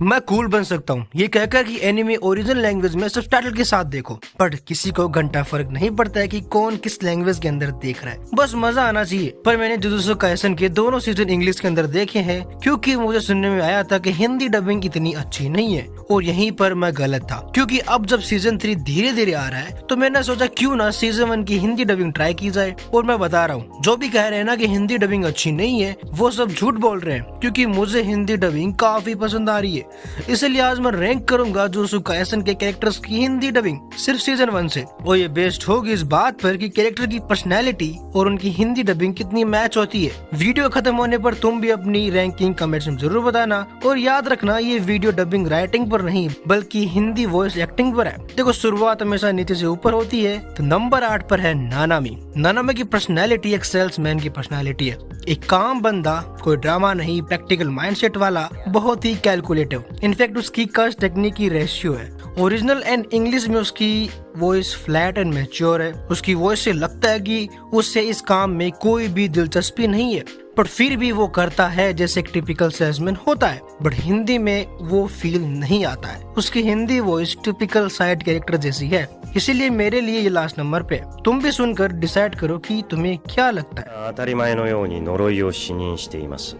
मैं कूल बन सकता हूँ ये कहकर कि एनिमे ओरिजिनल लैंग्वेज में सबटाइटल के साथ देखो, बट किसी को घंटा फर्क नहीं पड़ता है कि कौन किस लैंग्वेज के अंदर देख रहा है, बस मजा आना चाहिए। पर मैंने जुजुत्सु काइसन के दोनों सीजन इंग्लिश के अंदर देखे हैं क्योंकि मुझे सुनने में आया था कि हिंदी डबिंग इतनी अच्छी नहीं है, और यहीं पर मैं गलत था। क्योंकि अब जब सीजन 3 धीरे धीरे आ रहा है तो मैंने सोचा क्यों ना सीजन 1 की हिंदी डबिंग ट्राई की जाए। और मैं बता रहा हूँ, जो भी कह रहे हैं ना कि हिंदी डबिंग अच्छी नहीं है वो सब झूठ बोल रहे हैं, क्योंकि मुझे हिंदी डबिंग काफी पसंद आ रही है। इसलिए आज मैं रैंक करूंगा जुजुत्सु काइसन के कैरेक्टर्स की हिंदी डबिंग सिर्फ सीजन 1 से, और ये बेस्ड होगी इस बात पर कि कैरेक्टर की पर्सनैलिटी और उनकी हिंदी डबिंग कितनी मैच होती है। वीडियो खत्म होने पर तुम भी अपनी रैंकिंग कमेंट्स में जरूर बताना, और याद रखना ये वीडियो डबिंग राइटिंग पर नहीं बल्कि हिंदी वॉइस एक्टिंग पर है। देखो शुरुआत हमेशा नीचे से ऊपर होती है, तो नंबर 8 पर है नानामी। नानामी की पर्सनैलिटी एक सेल्समैन की पर्सनैलिटी है, एक काम बंदा, कोई ड्रामा नहीं, प्रैक्टिकल माइंडसेट वाला, बहुत ही कैलकुलेटिव। इनफैक्ट उसकी कर्स टेक्निक की रेशियो है। ओरिजिनल एंड इंग्लिश में उसकी वॉइस फ्लैट एंड मैच्योर है। उसकी वॉइस से लगता है कि उससे इस काम में कोई भी दिलचस्पी नहीं है, पर फिर भी वो करता है जैसे एक टिपिकल सेल्समैन होता है। बट हिंदी में वो फील नहीं आता है। उसकी Hindi voice typical side character जैसी है, इसीलिए मेरे लिए ये लास्ट नंबर पे है। तुम भी सुनकर डिसाइड करो कि तुम्हें क्या लगता है। 当たり前のように呪いを視認しています。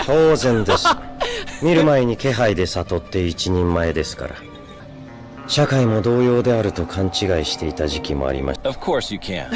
当然です。見る前に気配で悟って一人前ですから。社会も同様であると勘違いしていた時期もありました。Of course you can.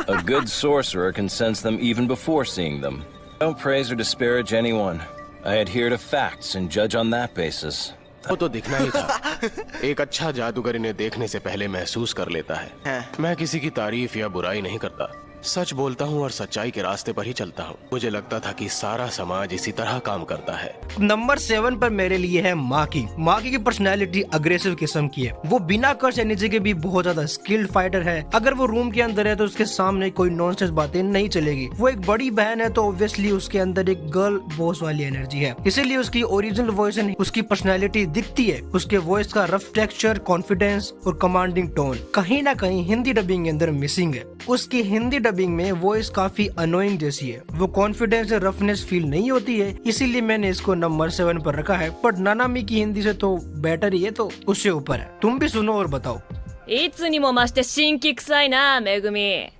A good sorcerer can sense them even before seeing them. Don't praise or disparage anyone. I adhere to facts and judge on that basis. वो तो दिखना ही था। एक अच्छा जादूगर इन्हें देखने से पहले महसूस कर लेता है। मैं किसी की तारीफ या बुराई नहीं करता, सच बोलता हूँ और सच्चाई के रास्ते पर ही चलता हूँ। मुझे लगता था कि सारा समाज इसी तरह काम करता है। नंबर 7 पर मेरे लिए है माकी। माकी की पर्सनैलिटी अग्रेसिव किस्म की है। वो बिना कर्स एनर्जी के भी बहुत ज्यादा स्किल्ड फाइटर है। अगर वो रूम के अंदर है तो उसके सामने कोई नॉनसेंस बातें नहीं चलेगी। वो एक बड़ी बहन है तो ऑब्वियसली उसके अंदर एक गर्ल बॉस वाली एनर्जी है, इसीलिए उसकी ओरिजिनल वॉइस एंड उसकी पर्सनैलिटी दिखती है। उसके वॉइस का रफ टेक्सचर, कॉन्फिडेंस और कमांडिंग टोन कहीं ना कहीं हिंदी डबिंग के अंदर मिसिंग है। उसकी हिंदी डबिंग में वॉइस काफी अनोइंग जैसी है। वो कॉन्फिडेंस और रफनेस फील नहीं होती है, इसीलिए मैंने इसको नंबर 7 पर रखा है। बट नानामी की हिंदी से तो बेटर ही है, तो उससे ऊपर है। तुम भी सुनो और बताओ। いつにも増して新規臭いな、めぐみ。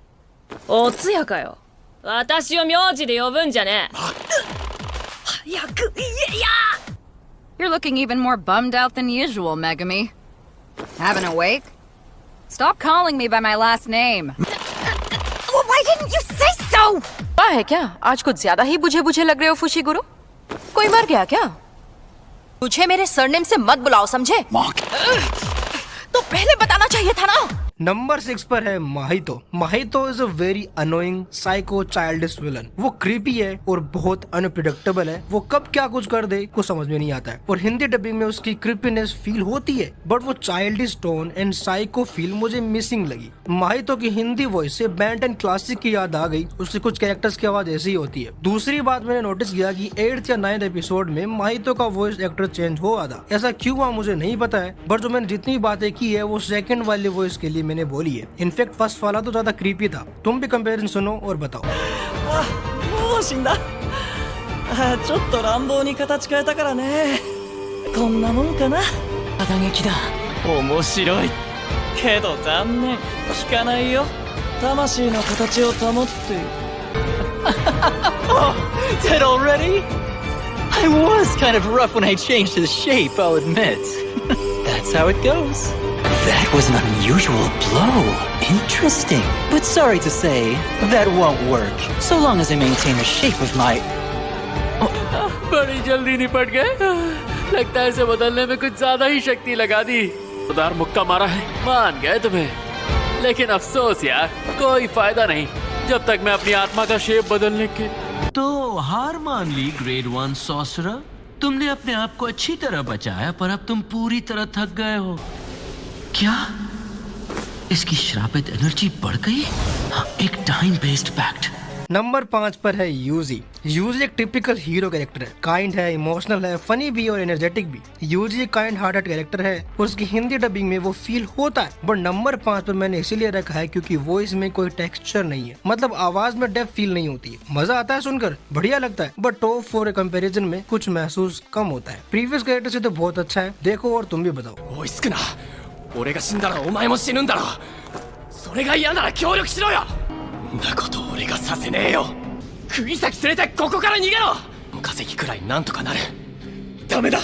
おつやかよ。私を名字で呼ぶんじゃねえ。早く言えや。 You're looking even more bummed out than usual, Megami. Having a wake? Stop calling me by my last name. Well, why didn't you say so? क्या है क्या? आज कुछ ज्यादा ही बुझे बुझे लग रहे हो फुशीगुरु। कोई मर गया क्या? मुझे मेरे सरनेम से मत बुलाओ, समझे? तो पहले बताना चाहिए था ना। नंबर 6 पर है माहितो। माहितो is a very annoying psycho childish villain. वो क्रीपी है और बहुत अनप्रिडिक्टेबल है। वो कब क्या कुछ कर दे कुछ समझ में नहीं आता है, और हिंदी डबिंग में उसकी क्रीपीनेस फील होती है, बट वो childish tone and psycho feel मुझे मिसिंग लगी। माहितो की हिंदी वॉइस से बैंड एंड क्लासिक की याद आ गई। उससे कुछ कैरेक्टर्स की आवाज ऐसी ही होती है। दूसरी बात मैंने नोटिस किया कि 8th या 9th एपिसोड में माहितो का वॉइस एक्टर चेंज हुआ था। ऐसा क्यों हुआ मुझे नहीं पता है, बट जो मैंने जितनी बातें की है वो सेकंड वाली वॉइस के लिए मैंने बोली है। इनफैक्ट फर्स्ट वाला तो ज्यादा क्रीपी था। तुम भी कंपैरिजन सुनो और बताओ। もう死んだ。ちょっと乱暴に形変えたからね。こんなもんかな。打撃だ。面白い。けど残念。効かないよ。魂の形を保って。Oh, dead already? I was kind of rough when I changed his shape, I'll admit. That's how it goes. That was an unusual blow. Interesting. But sorry to say, that won't work. So long as I maintain the shape of my... बड़ी जल्दी निपट गए। लगता है इसे बदलने में कुछ ज्यादा ही शक्ति लगा दी। उदार मुक्का मारा है, मान गए तुम्हें। लेकिन अफसोस यार, कोई फायदा नहीं जब तक मैं अपनी आत्मा का शेप बदलने के। तो हार मान ली ग्रेड 1 सॉर्सरर। तुमने अपने आप को अच्छी तरह बचाया, पर अब तुम पूरी तरह थक गए हो। क्या इसकी श्रापित एनर्जी बढ़ गई? एक टाइम बेस्ड पैक्ट। नंबर 5 पर है यूजी। यूजी एक टिपिकल हीरो कैरेक्टर है, काइंड है, इमोशनल है, फनी भी और एनर्जेटिक भी। यूजी एक काइंड हार्टेड कैरेक्टर है और उसकी हिंदी डबिंग में वो फील होता है। बट नंबर 5 पर मैंने इसीलिए रखा है क्योंकि वॉइस में कोई टेक्सचर नहीं है, मतलब आवाज में डेप्थ फील नहीं होती है। मजा आता है सुनकर, बढ़िया लगता है, बट टॉप 4 के कंपैरिजन में कुछ महसूस कम होता है। प्रीवियस कैरेक्टर से तो बहुत अच्छा है, देखो और तुम भी बताओ। おいスクナ、俺が死んだらお前も死ぬんだろ。それが嫌なら協力しろよ。んなこと俺がさせねえよ。釘崎連れてここから逃げろ。稼ぎくらいなんとかなる。ダメだ。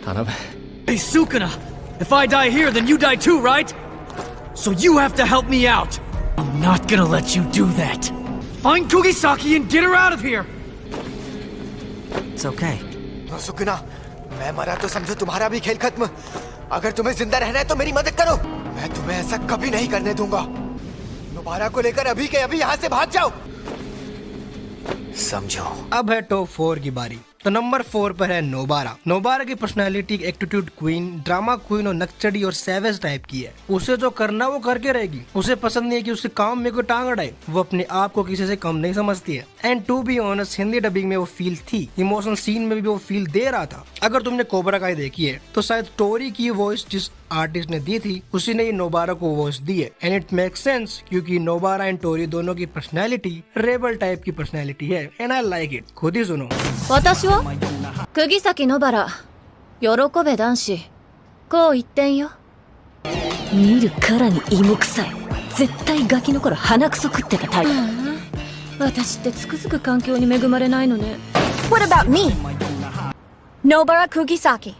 頼む。 Hey Sukuna, if I die here then you die too, right? So you have to help me out. I'm not gonna let you do that. Find Kugisaki and get her out of here. It's okay. Sukuna, मैं मरा तो समझो तुम्हारा भी खेल खत्म। अगर तुम्हें जिंदा रहना है तो मेरी मदद करो। मैं तुम्हें ऐसा कभी नहीं करने दूंगा। नोबारा को लेकर अभी के अभी यहाँ से भाग जाओ। समझो। अब है टॉप 4 की बारी। तो नंबर 4 पर है नोबारा। नोबारा की personality attitude queen, drama queen और नक्सड़ी और सैवेज टाइप की है। उसे जो करना वो करके रहेगी। उसे पसंद नहीं है कि उसके काम में कोई टांग अड़ाए। वो अपने आप को किसी से कम नहीं समझती है। And to be honest, Hindi dubbing में वो फील थी, इमोशनल सीन में भी वो फील दे रहा था। अगर तुमने कोबरा काई देखी है तो शायद टोरी की वॉइस जिस आर्टिस्ट ने दी थी उसी ने नोबारा को वॉइस दी है। एंड इट मेक सेंस क्योंकि नोबारा एंड टोरी दोनों की पर्सनैलिटी रेबल टाइप की पर्सनैलिटी है। And I like it. खुद ही सुनो। 私は釘崎野原、喜べ男子、こう言ってんよ。見るからに芋臭い、絶対ガキの頃鼻くそ食ってたタイプ。私ってつくづく環境に恵まれないのね。 What about me? Nobara Kugisaki.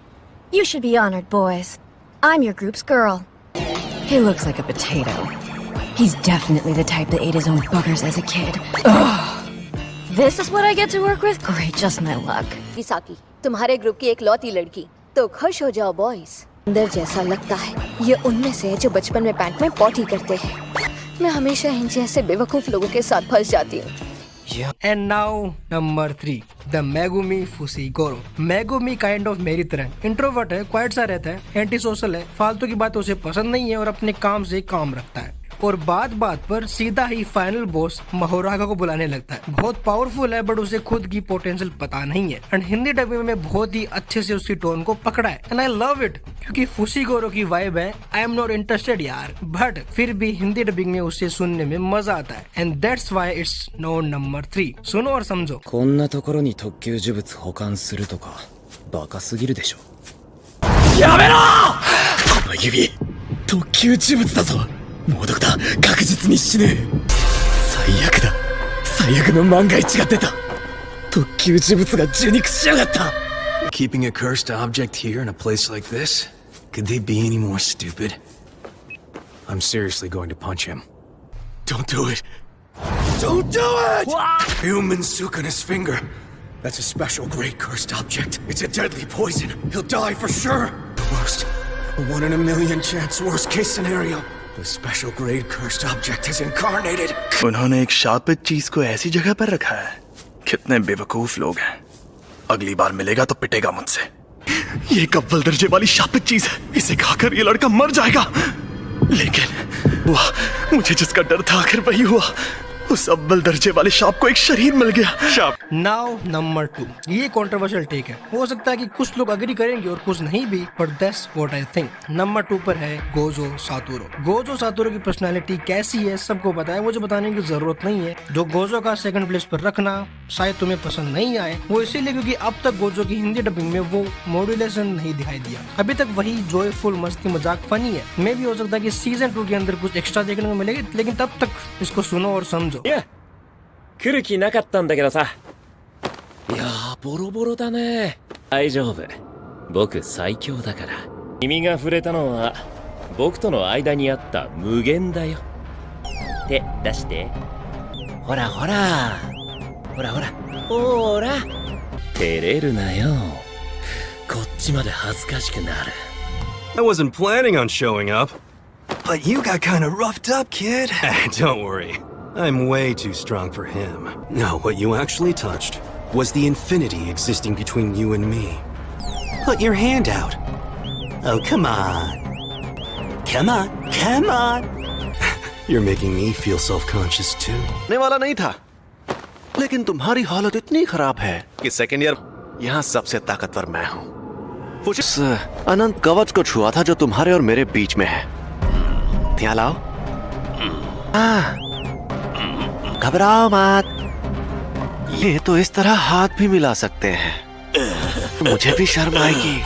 You should be honored, boys. I'm your group's girl. He looks like a potato. He's definitely the type that ate his own boogers as a kid. Ugh. This is what I get to work with? Great, just my luck. किसाकी, तुम्हारे group की एक लौती लड़की। तो खुश हो जाओ boys. अंदर जैसा लगता है ये उनमें से है जो बचपन में पैंट में पॉटी करते हैं। मैं हमेशा इन जैसे बेवकूफ लोगों के साथ फंस जाती हूँ। And now number 3, the Megumi Fushiguro. Megumi kind of मेरी तरह इंट्रोवर्ट है, क्वाइट सा रहता है, एंटी सोशल है, फालतू की बात उसे पसंद नहीं है और अपने काम से काम रखता है। और बात बात पर सीधा ही फाइनल बॉस महोरागा को बुलाने लगता है। बहुत पावरफुल है बट उसे खुद की पोटेंशियल पता नहीं है। एंड हिंदी डबिंग में बहुत ही अच्छे से उसकी टोन को पकड़ा है। एंड आई लव इट क्योंकि फुशीगोरो की वाइब है आई एम नॉट इंटरेस्टेड यार, बट फिर भी हिंदी डबिंग में उसे सुनने में मजा आता है। And that's why it's known number 3। सुनो और समझो। こんなところに特級呪物保管するとかバカすぎるでしょ。やめろ！この指、特級呪物だぞ。猛毒だ、確実に死ぬ。最悪だ、最悪の万が一が出た。特級呪物が受肉しやがった。 Keeping a cursed object here in a place like this? Could they be any more stupid? I'm seriously going to punch him. Don't do it. Don't do it! Human Sukuna's finger. That's a special grade cursed object. It's a deadly poison. He'll die for sure. The worst. A 1 in a million chance worst case scenario. The special grade cursed object is incarnated. उन्होंने एक शापित चीज को ऐसी जगह पर रखा है। कितने बेवकूफ लोग हैं। अगली बार मिलेगा तो पिटेगा मुझसे। ये एक अव्वल दर्जे वाली शापित चीज है। इसे खाकर ये लड़का मर जाएगा। लेकिन वाह, मुझे जिसका डर था आखिर वही हुआ। उस अव्वल दर्जे वाले शाप को एक शरीर मिल गया। Now number 2। ये कंट्रोवर्शियल टेक है, हो सकता है कि कुछ लोग अग्री करेंगे और कुछ नहीं भी, but that's what I think. Number 2 पर है गोजो सातोरो। गोजो सातोरो की पर्सनालिटी कैसी है सबको पता है, मुझे बताने की जरूरत नहीं है। जो गोजो का सेकंड प्लेस पर रखना शायद तुम्हें पसंद नहीं आए, वो इसीलिए क्योंकि अब तक गोजो की हिंदी डबिंग में वो मॉड्यूलेशन नहीं दिखाई दिया। अभी तक वही जॉयफुल मस्ती मजाक फनी है। मे भी हो सकता है कि सीजन 2 के अंदर कुछ एक्स्ट्रा देखने को मिलेगी, लेकिन तब तक इसको सुनो और समझो। 来る気なかったんだけどさ。いやー、ボロボロだね。大丈夫。僕最強だから。君が触れたのは僕との間にあった無限だよ。手出して。ほらほら。ほらほら。ほら。照れるなよ。こっちまで恥ずかしくなる。 I wasn't planning on showing up. But you got kind of roughed up, kid. Don't worry. I'm way too strong for him. No, what you actually touched was the infinity existing between you and me. Put your hand out. Oh, come on. Come on, come on. You're making me feel self-conscious too. ने वाला नहीं था, लेकिन तुम्हारी हालत इतनी खराब है कि सेकेंड ईयर यहाँ सबसे ताकतवर मैं हूँ। उस अनंत कवच को छुआ था जो तुम्हारे और मेरे बीच में है। यहाँ लाओ। घबराओ मत, ये तो इस तरह हाथ भी मिला सकते हैं। मुझे भी शर्म आएगी।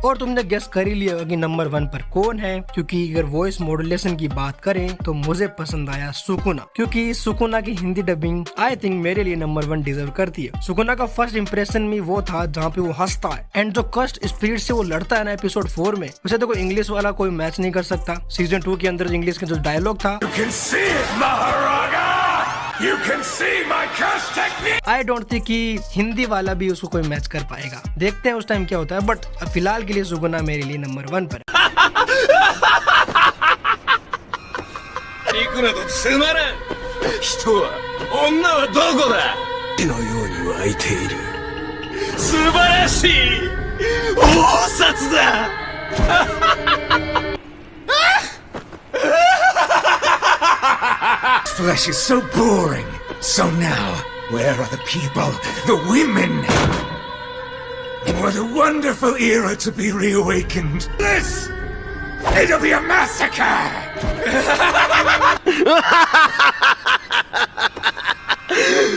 और तुमने गेस कर ही लिया होगा कि नंबर 1 पर कौन है, क्योंकि अगर वॉइस मॉड्यूलेशन की बात करें तो मुझे पसंद आया सुकुना, क्योंकि सुकुना की हिंदी डबिंग आई थिंक मेरे लिए नंबर 1 डिजर्व करती है। सुकुना का फर्स्ट इंप्रेशन में वो था जहाँ पे वो हंसता है एंड जो कस्ट स्पीड से वो लड़ता है ना एपिसोड 4 में, उसे तो कोई इंग्लिश वाला कोई मैच नहीं कर सकता। सीजन 2 के अंदर इंग्लिश का जो डायलॉग था, आई डोंट थिंक कि हिंदी वाला भी उसको कोई मैच कर पाएगा। देखते हैं उस टाइम क्या होता है, बट फिलहाल के लिए सुकुना मेरे लिए नंबर 1 पर। いくらとつまらん。人は女はどこだ。血のように湧いている。素晴らしい王札だ。Flesh is so boring. So now, where are the people, the women? What a wonderful era to be reawakened. This, it'll be a massacre.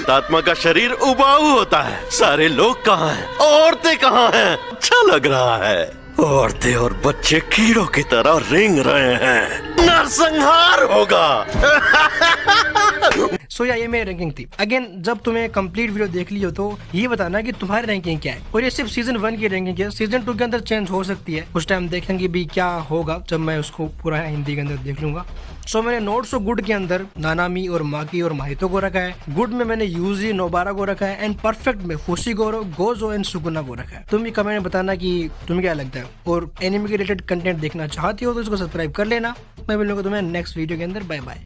आत्मा का शरीर उबाऊ होता है। सारे लोग कहाँ हैं? औरतें कहाँ हैं? अच्छा लग रहा है। औरतें और बच्चे कीड़ों की तरह रेंग रहे हैं। नरसंहार होगा। सो या ये मेरी रैंकिंग थी। अगेन जब तुम्हें कंप्लीट वीडियो देख ली हो तो ये बताना कि तुम्हारी रैंकिंग क्या है, और ये सिर्फ सीजन 1 की रैंकिंग है। सीजन 2 के अंदर चेंज हो सकती है, उस टाइम देखेंगे भी क्या होगा जब मैं उसको पूरा हिंदी के अंदर देख लूंगा। सो मैंने नोट्स ऑफ गुड के अंदर नानामी और माकी और माहितो को रखा है। गुड में मैंने यूजी नोबारा को रखा है एंड परफेक्ट में फुशिगोरो, गोजो एंड सुकुना को रखा है। तुम भी कमेंट में बताना कि तुम्हें क्या लगता है, और एनिमे के रिलेटेड कंटेंट देखना चाहती हो तो इसको सब्सक्राइब कर लेना। मैं मिलूंगा तुम्हें नेक्स्ट वीडियो के अंदर। Bye bye.